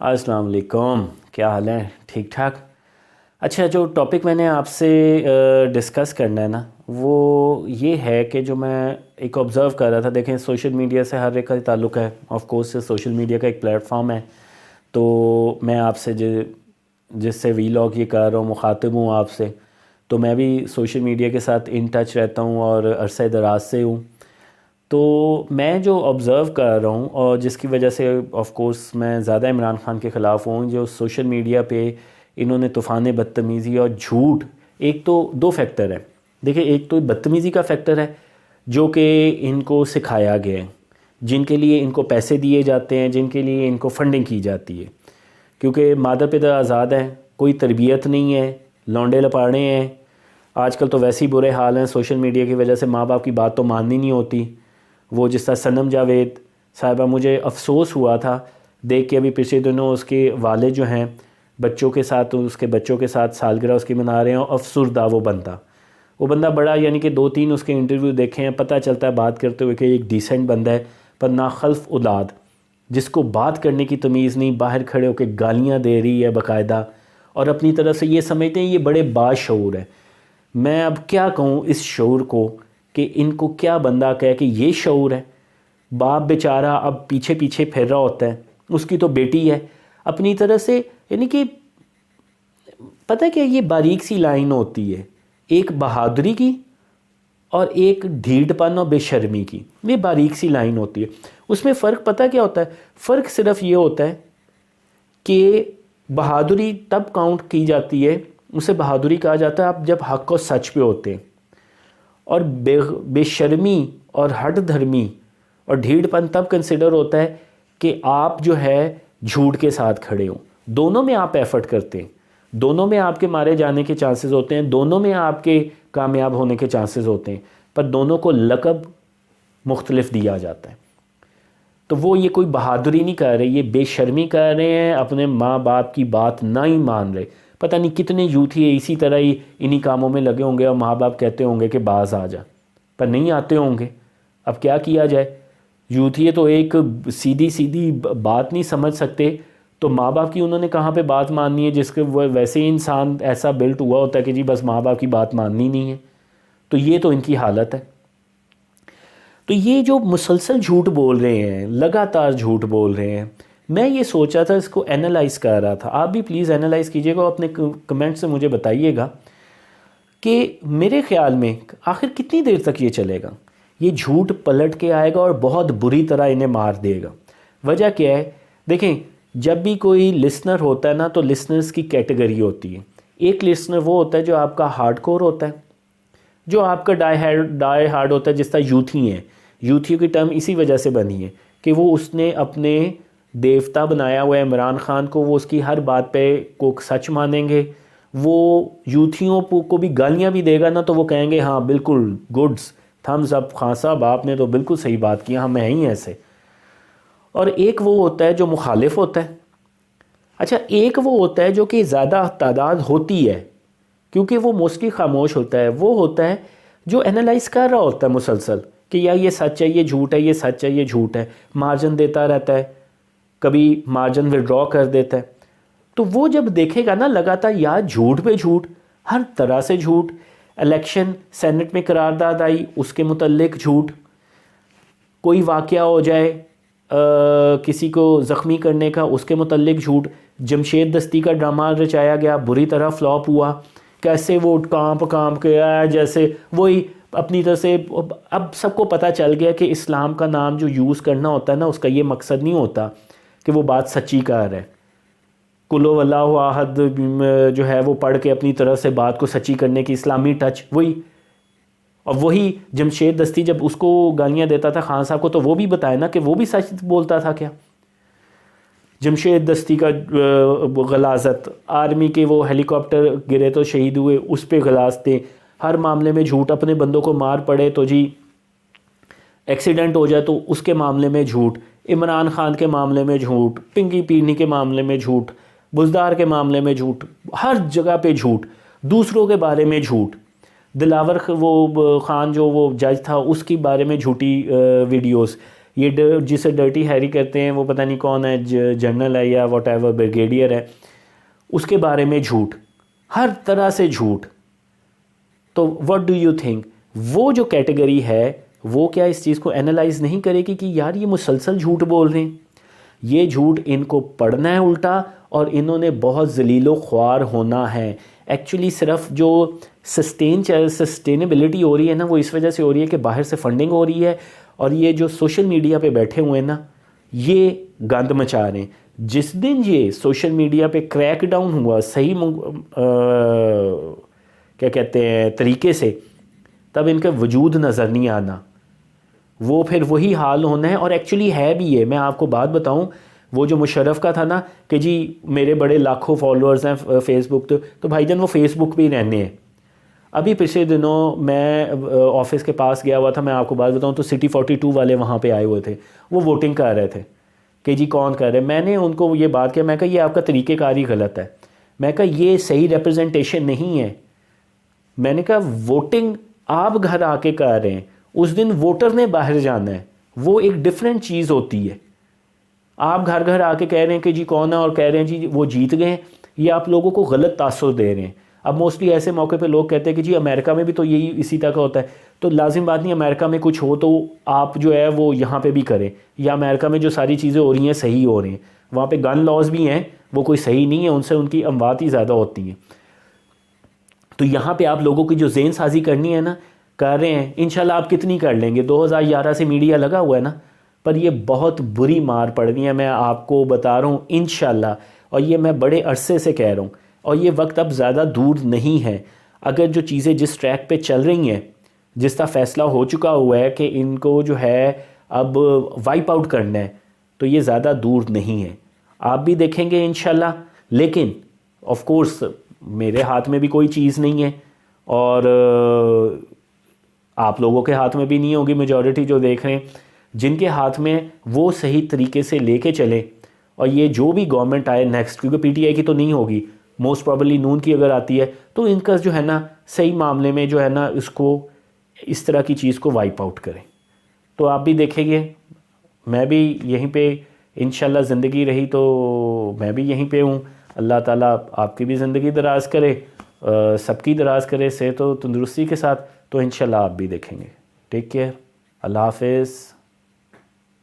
السلام علیکم، کیا حال ہے؟ ٹھیک ٹھاک؟ اچھا، جو ٹاپک میں نے آپ سے ڈسکس کرنا ہے نا، وہ یہ ہے کہ جو میں ایک آبزرو کر رہا تھا. دیکھیں، سوشل میڈیا سے ہر ایک کا تعلق ہے. آف کورس سوشل میڈیا کا ایک پلیٹ فارم ہے. تو میں آپ سے جس سے وی لاگ یہ کر رہا ہوں، مخاطب ہوں آپ سے، تو میں بھی سوشل میڈیا کے ساتھ ان ٹچ رہتا ہوں اور عرصہ دراز سے ہوں. تو میں جو آبزرو کر رہا ہوں اور جس کی وجہ سے آف کورس میں زیادہ عمران خان کے خلاف ہوں، جو سوشل میڈیا پہ انہوں نے طوفان بدتمیزی اور جھوٹ. ایک تو دو فیکٹر ہیں. دیکھیں، ایک تو بدتمیزی کا فیکٹر ہے جو کہ ان کو سکھایا گیا ہے، جن کے لیے ان کو پیسے دیے جاتے ہیں، جن کے لیے ان کو فنڈنگ کی جاتی ہے. کیونکہ مادر پدر آزاد ہیں، کوئی تربیت نہیں ہے، لونڈے لپاڑے ہیں. آج کل تو ویسے ہی برے حال ہیں. سوشل میڈیا کی وجہ سے ماں باپ کی بات تو ماننی نہیں ہوتی. وہ جس طرح صنم جاوید صاحبہ، مجھے افسوس ہوا تھا دیکھ کے. ابھی پچھلے دنوں اس کے والد جو ہیں بچوں کے ساتھ، اس کے بچوں کے ساتھ سالگرہ اس کی منا رہے ہیں، اور افسردہ وہ بندہ بڑا، یعنی کہ 2-3 اس کے انٹرویو دیکھے ہیں، پتہ چلتا ہے بات کرتے ہوئے کہ ایک ڈیسنٹ بندہ ہے، پر ناخلف اولاد جس کو بات کرنے کی تمیز نہیں، باہر کھڑے ہو کے گالیاں دے رہی ہے باقاعدہ، اور اپنی طرف سے یہ سمجھتے ہیں یہ بڑے باشعور ہیں. میں اب کیا کہوں اس شعور کو، کہ ان کو کیا بندہ کہے کہ یہ شعور ہے. باپ بیچارہ اب پیچھے پیچھے پھر رہا ہوتا ہے، اس کی تو بیٹی ہے اپنی طرح سے. یعنی کہ پتہ کہ یہ باریک سی لائن ہوتی ہے، ایک بہادری کی اور ایک ڈھیٹ پن اور بے شرمی کی. یہ باریک سی لائن ہوتی ہے. اس میں فرق پتہ کیا ہوتا ہے؟ فرق صرف یہ ہوتا ہے کہ بہادری تب کاؤنٹ کی جاتی ہے، اسے بہادری کہا جاتا ہے آپ جب حق و سچ پہ ہوتے ہیں، اور بے شرمی اور ہٹ دھرمی اور ڈھیڑ پن تب کنسیڈر ہوتا ہے کہ آپ جو ہے جھوٹ کے ساتھ کھڑے ہوں. دونوں میں آپ ایفرٹ کرتے ہیں، دونوں میں آپ کے مارے جانے کے چانسز ہوتے ہیں، دونوں میں آپ کے کامیاب ہونے کے چانسز ہوتے ہیں، پر دونوں کو لقب مختلف دیا جاتا ہے. تو وہ یہ کوئی بہادری نہیں کر رہے، یہ بے شرمی کر رہے ہیں، اپنے ماں باپ کی بات نہ ہی مان رہے. پتہ نہیں کتنے یوتھ ہی اسی طرح ہی انہی کاموں میں لگے ہوں گے، اور ماں باپ کہتے ہوں گے کہ باز آ جا، پر نہیں آتے ہوں گے. اب کیا کیا جائے؟ یوتھ یہ تو ایک سیدھی بات نہیں سمجھ سکتے، تو ماں باپ کی انہوں نے کہاں پہ بات ماننی ہے، جس کے وہ ویسے ہی انسان ایسا بلٹ ہوا ہوتا ہے کہ جی بس ماں باپ کی بات ماننی نہیں ہے. تو یہ تو ان کی حالت ہے. تو یہ جو مسلسل جھوٹ بول رہے ہیں، لگاتار جھوٹ بول رہے ہیں، میں یہ سوچا تھا، اس کو اینالائز کر رہا تھا. آپ بھی پلیز اینالائز کیجئے گا، اپنے کمنٹ سے مجھے بتائیے گا کہ میرے خیال میں آخر کتنی دیر تک یہ چلے گا. یہ جھوٹ پلٹ کے آئے گا اور بہت بری طرح انہیں مار دے گا. وجہ کیا ہے؟ دیکھیں، جب بھی کوئی لسنر ہوتا ہے نا، تو لسنرز کی کیٹیگری ہوتی ہے. ایک لسنر وہ ہوتا ہے جو آپ کا ہارڈ کور ہوتا ہے، جو آپ کا ڈائی ہارڈ ہوتا ہے، جس طرح یوتھی ہیں. یوتھیوں کی ٹرم اسی وجہ سے بنی ہے کہ وہ اس نے اپنے دیوتا بنایا ہوا ہے عمران خان کو، وہ اس کی ہر بات پہ کو سچ مانیں گے. وہ یوتھیوں کو بھی گالیاں بھی دے گا نا، تو وہ کہیں گے ہاں بالکل گڈز، تھمز اپ خان صاحب، آپ نے تو بالکل صحیح بات کی، ہم ہیں ہی ایسے. اور ایک وہ ہوتا ہے جو مخالف ہوتا ہے. اچھا، ایک وہ ہوتا ہے جو کہ زیادہ تعداد ہوتی ہے کیونکہ وہ موسٹلی خاموش ہوتا ہے، وہ ہوتا ہے جو اینالائز کر رہا ہوتا ہے مسلسل کہ یا یہ سچ ہے، یہ جھوٹ ہے، یہ سچ ہے، یہ جھوٹ ہے. مارجن دیتا رہتا ہے، کبھی مارجن وڈرا کر دیتا ہے. تو وہ جب دیکھے گا نا لگاتار یار جھوٹ پہ جھوٹ، ہر طرح سے جھوٹ، الیکشن سینٹ میں قرارداد آئی اس کے متعلق جھوٹ، کوئی واقعہ ہو جائے کسی کو زخمی کرنے کا اس کے متعلق جھوٹ. جمشید دستی کا ڈرامہ رچایا گیا، بری طرح فلاپ ہوا. کیسے وہ کانپ کے آیا، جیسے وہی اپنی طرح سے. اب سب کو پتہ چل گیا کہ اسلام کا نام جو یوز کرنا ہوتا ہے نا، اس کا یہ مقصد نہیں ہوتا کہ وہ بات سچی کر رہا ہے. قل هو اللہ احد جو ہے وہ پڑھ کے اپنی طرف سے بات کو سچی کرنے کی اسلامی ٹچ وہی. اور وہی جمشید دستی جب اس کو گالیاں دیتا تھا خان صاحب کو، تو وہ بھی بتایا نا کہ وہ بھی سچ بولتا تھا. کیا جمشید دستی کا غلاظت، آرمی کے وہ ہیلی کاپٹر گرے تو شہید ہوئے اس پہ غلاظتیں، ہر معاملے میں جھوٹ. اپنے بندوں کو مار پڑے تو جی ایکسیڈنٹ ہو جائے تو اس کے معاملے میں جھوٹ، عمران خان کے معاملے میں جھوٹ، پنگی پیرنی کے معاملے میں جھوٹ، بزدار کے معاملے میں جھوٹ، ہر جگہ پہ جھوٹ، دوسروں کے بارے میں جھوٹ. دلاور وہ خان جو وہ جج تھا اس کے بارے میں جھوٹی ویڈیوز، یہ جسے ڈرٹی ہیری کرتے ہیں وہ پتہ نہیں کون ہے، جنرل ہے یا واٹ ایور، بریگیڈیئر ہے، اس کے بارے میں جھوٹ، ہر طرح سے جھوٹ. تو واٹ ڈو یو تھنک وہ جو کیٹیگری ہے وہ کیا اس چیز کو انالائز نہیں کرے گی کہ یار یہ مسلسل جھوٹ بول رہے ہیں، یہ جھوٹ ان کو پڑھنا ہے الٹا، اور انہوں نے بہت ذلیل و خوار ہونا ہے. ایکچولی صرف جو سسٹینیبلٹی ہو رہی ہے نا وہ اس وجہ سے ہو رہی ہے کہ باہر سے فنڈنگ ہو رہی ہے، اور یہ جو سوشل میڈیا پہ بیٹھے ہوئے ہیں نا یہ گند مچا رہے ہیں. جس دن یہ سوشل میڈیا پہ کریک ڈاؤن ہوا صحیح کیا کہتے ہیں طریقے سے، تب ان کا وجود نظر نہیں آنا، وہ پھر وہی حال ہونا ہے. اور ایکچولی ہے بھی ہے. میں آپ کو بات بتاؤں، وہ جو مشرف کا تھا نا کہ جی میرے بڑے لاکھوں فالوورز ہیں فیس بک، تو بھائی جان وہ فیس بک پہ ہی رہنے ہیں. ابھی پچھلے دنوں میں آفس کے پاس گیا ہوا تھا، میں آپ کو بات بتاؤں تو سٹی 42 والے وہاں پہ آئے ہوئے تھے، وہ ووٹنگ کر رہے تھے کہ جی کون کر رہے. میں نے ان کو یہ بات کیا، میں کہا یہ آپ کا طریقہ کار ہی غلط ہے، میں کہا یہ صحیح ریپرزنٹیشن نہیں ہے. میں نے کہا ووٹنگ آپ گھر آ کے کر رہے ہیں، اس دن ووٹر نے باہر جانا ہے، وہ ایک ڈیفرنٹ چیز ہوتی ہے. آپ گھر گھر آ کے کہہ رہے ہیں کہ جی کون ہے اور کہہ رہے ہیں جی وہ جیت گئے ہیں، یہ آپ لوگوں کو غلط تاثر دے رہے ہیں. اب موسٹلی ایسے موقع پہ لوگ کہتے ہیں کہ جی امریکہ میں بھی تو یہی اسی طرح کا ہوتا ہے، تو لازم بات نہیں امریکہ میں کچھ ہو تو آپ جو ہے وہ یہاں پہ بھی کریں، یا امریکہ میں جو ساری چیزیں ہو رہی ہیں صحیح ہو رہی ہیں. وہاں پہ گن لاز بھی ہیں وہ کوئی صحیح نہیں ہے، ان سے ان کی اموات ہی زیادہ ہوتی ہیں. تو یہاں پہ آپ لوگوں کی جو ذہن سازی کرنی ہے نا کر رہے ہیں، انشاءاللہ آپ کتنی کر لیں گے. 2011 سے میڈیا لگا ہوا ہے نا، پر یہ بہت بری مار پڑنی ہے، میں آپ کو بتا رہا ہوں انشاءاللہ. اور یہ میں بڑے عرصے سے کہہ رہا ہوں، اور یہ وقت اب زیادہ دور نہیں ہے. اگر جو چیزیں جس ٹریک پہ چل رہی ہیں، جس کا فیصلہ ہو چکا ہوا ہے کہ ان کو جو ہے اب وائپ آؤٹ کرنا ہے، تو یہ زیادہ دور نہیں ہے. آپ بھی دیکھیں گے انشاءاللہ. لیکن آف کورس میرے ہاتھ میں بھی کوئی چیز نہیں ہے، اور آپ لوگوں کے ہاتھ میں بھی نہیں ہوگی. میجورٹی جو دیکھ رہے ہیں جن کے ہاتھ میں وہ صحیح طریقے سے لے کے چلیں. اور یہ جو بھی گورنمنٹ آئے نیکسٹ، کیونکہ پی ٹی آئی کی تو نہیں ہوگی، موسٹ پرابلی نون کی اگر آتی ہے تو ان کا جو ہے نا صحیح معاملے میں جو ہے نا اس کو اس طرح کی چیز کو وائپ آؤٹ کریں. تو آپ بھی دیکھیں گے، میں بھی یہیں پہ انشاءاللہ زندگی رہی تو میں بھی یہیں پہ ہوں. اللہ تعالیٰ آپ کی بھی زندگی دراز کرے، سب کی دراز کرے صحت و تندرستی کے ساتھ. تو انشاءاللہ آپ بھی دیکھیں گے. Take care. اللہ حافظ.